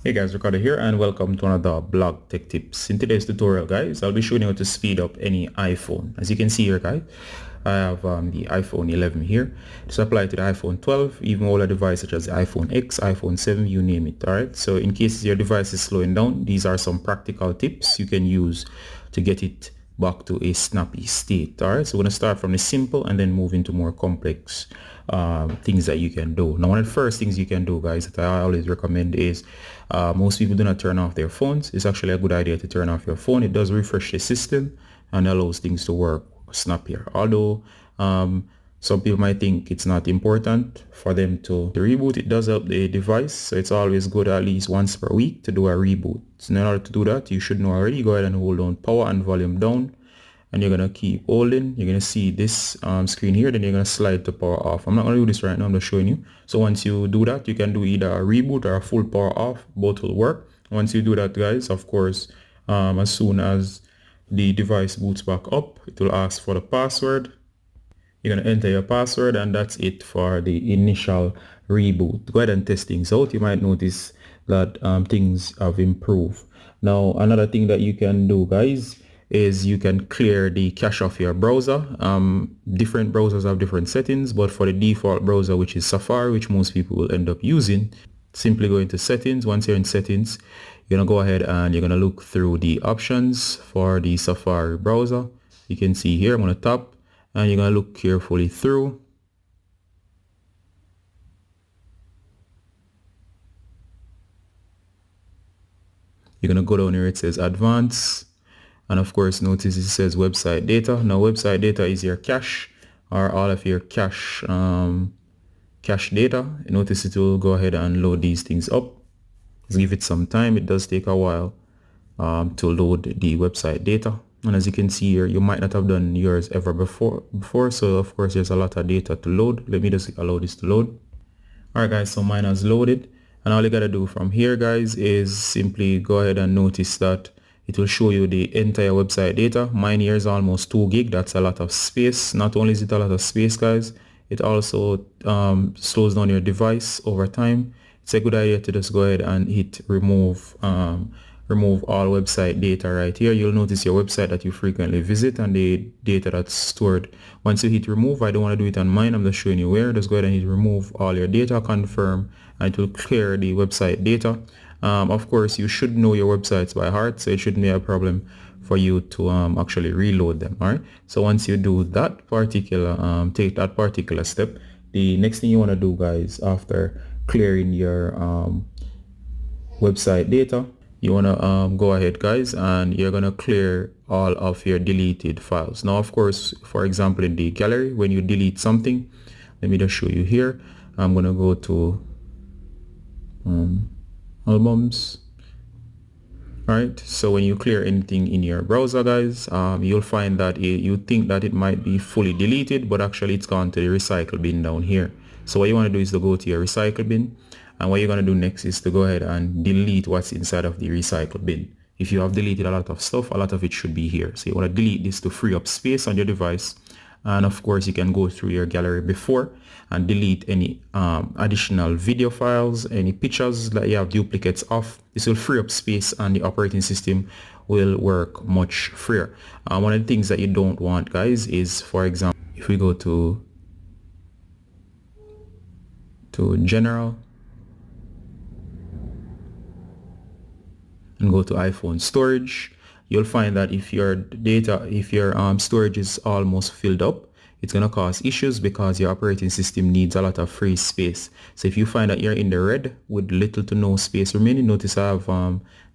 Hey guys, Ricardo here and welcome to another blog tech tips. In today's tutorial guys, I'll be showing you how to speed up any iPhone. As you can see here guys, I have the iPhone 11 here. This applies to the iPhone 12, even older devices such as the iPhone X, iPhone 7, you name it. Alright, so in case your device is slowing down, these are some practical tips you can use to get it back to a snappy state. Alright, so we're going to start from the simple and then move into more complex things that you can do. Now, one of the first things you can do guys that I always recommend is most people do not turn off their phones. It's actually a good idea to turn off your phone. It does refresh the system and allows things to work snappier. Although some people might think it's not important for them to reboot. It does help the device, so it's always good at least once per week to do a reboot. So in order to do that, you should know already. Go ahead and hold down power and volume down, and you're gonna keep holding. You're gonna see this screen here, then you're gonna slide to power off. I'm not gonna do this right now, I'm just showing you. So once you do that, you can do either a reboot or a full power off. Both will work. Once you do that guys, of course, as soon as the device boots back up, it will ask for the password. You're gonna enter your password, and that's it for the initial reboot. Go ahead and test things out. You might notice that things have improved. Now another thing that you can do guys is you can clear the cache of your browser. Different browsers have different settings, but for the default browser, which is Safari, which most people will end up using, simply go into settings. Once you're in settings, you're gonna go ahead and you're gonna look through the options for the Safari browser. You can see here, I'm gonna tap and you're gonna look carefully through. You're gonna go down here, it says advanced, and of course notice it says website data. Now website data is your cache or all of your cache data. Notice it will go ahead and load these things up. Just give it some time. It does take a while to load the website data, and as you can see here, you might not have done yours ever before, so of course there's a lot of data to load. Let me just allow this to load. Alright guys, so mine has loaded, and all you gotta do from here guys is simply go ahead and notice that it will show you the entire website data. Mine here is almost 2 gig. That's a lot of space. Not only is it a lot of space guys, it also slows down your device over time. It's a good idea to just go ahead and hit remove all website data right here. You'll notice your website that you frequently visit and the data that's stored. Once you hit remove, I don't want to do it on mine, I'm just showing you where. Just go ahead and hit remove all your data, confirm, and it will clear the website data. Of course, you should know your websites by heart, so it shouldn't be a problem for you to actually reload them. All right, so once you do that particular take that particular step, the next thing you want to do guys, after clearing your website data, you want to go ahead guys and you're going to clear all of your deleted files. Now of course, for example, in the gallery, when you delete something, let me just show you here. I'm going to go to albums. Alright, so when you clear anything in your browser guys, you'll find that you think that it might be fully deleted, but actually it's gone to the recycle bin down here. So what you want to do is to go to your recycle bin, and what you're going to do next is to go ahead and delete what's inside of the recycle bin. If you have deleted a lot of stuff, a lot of it should be here. So you want to delete this to free up space on your device. And of course you can go through your gallery before and delete any additional video files, any pictures that you have duplicates of. This will free up space and the operating system will work much freer. One of the things that you don't want guys is, for example, if we go to general and go to iPhone storage, you'll find that if your storage is almost filled up, it's going to cause issues because your operating system needs a lot of free space. So if you find that you're in the red with little to no space remaining, notice I have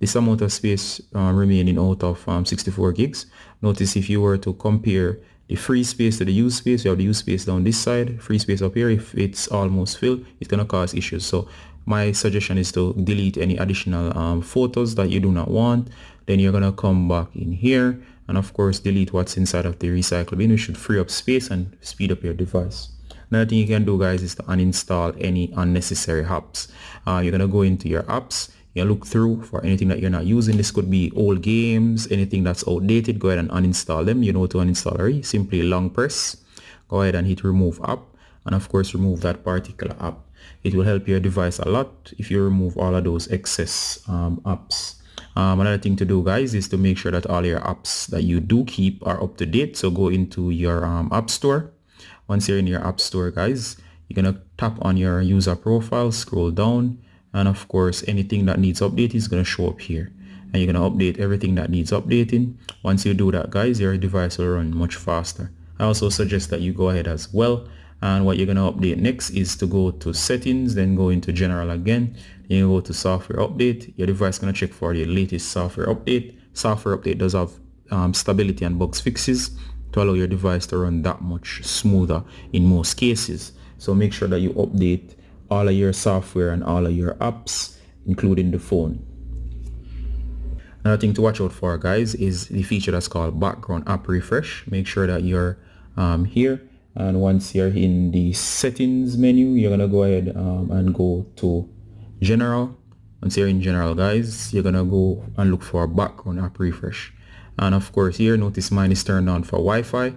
this amount of space remaining out of 64 gigs. Notice if you were to compare the free space to the used space, you have the used space down this side, free space up here. If it's almost filled, it's going to cause issues. So my suggestion is to delete any additional photos that you do not want. Then you're going to come back in here and of course delete what's inside of the recycle bin. We should free up space and speed up your device. Another thing you can do guys is to uninstall any unnecessary apps. You're going to go into your apps, you look through for anything that you're not using. This could be old games, anything that's outdated. Go ahead and uninstall them. You know to uninstall already. Simply long press, go ahead and hit remove app, and of course remove that particular app. It will help your device a lot if you remove all of those excess apps. Another thing to do, guys, is to make sure that all your apps that you do keep are up to date. So go into your app store. Once you're in your app store, guys, you're going to tap on your user profile, scroll down, and of course anything that needs update is going to show up here, and you're going to update everything that needs updating. Once you do that, guys, your device will run much faster. I also suggest that you go ahead as well, and what you're going to update next is to go to settings, then go into general again, then you go to software update. Your device is going to check for the latest software update. Software update does have stability and bugs fixes to allow your device to run that much smoother in most cases. So make sure that you update all of your software and all of your apps, including the phone. Another thing to watch out for, guys, is the feature that's called background app refresh. Make sure that you're here, and once you're in the settings menu, you're gonna go ahead and go to general. Once you're in general, guys, you're gonna go and look for background app refresh. And of course here, notice mine is turned on for Wi-Fi.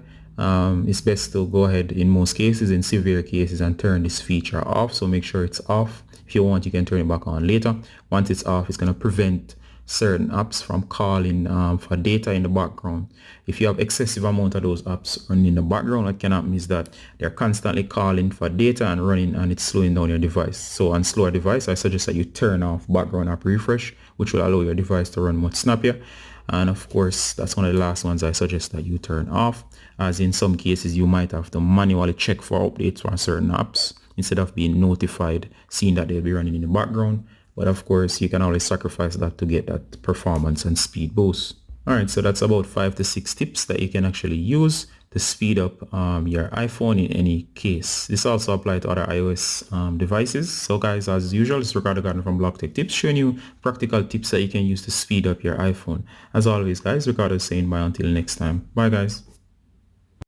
It's best to go ahead in most cases, in severe cases, and turn this feature off. So make sure it's off. If you want, you can turn it back on later. Once it's off, it's going to prevent certain apps from calling for data in the background. If you have excessive amount of those apps running in the background, what can happen is that they're constantly calling for data and running, and it's slowing down your device. So on slower device, I suggest that you turn off background app refresh, which will allow your device to run much snappier. And of course, that's one of the last ones I suggest that you turn off, as in some cases you might have to manually check for updates for certain apps instead of being notified, seeing that they'll be running in the background. But of course, you can always sacrifice that to get that performance and speed boost. Alright, so that's about 5 to 6 tips that you can actually use to speed up your iPhone in any case. This also applies to other iOS devices. So guys, as usual, it's Ricardo Gardner from Block Tech Tips, showing you practical tips that you can use to speed up your iPhone. As always, guys, Ricardo is saying bye until next time. Bye, guys.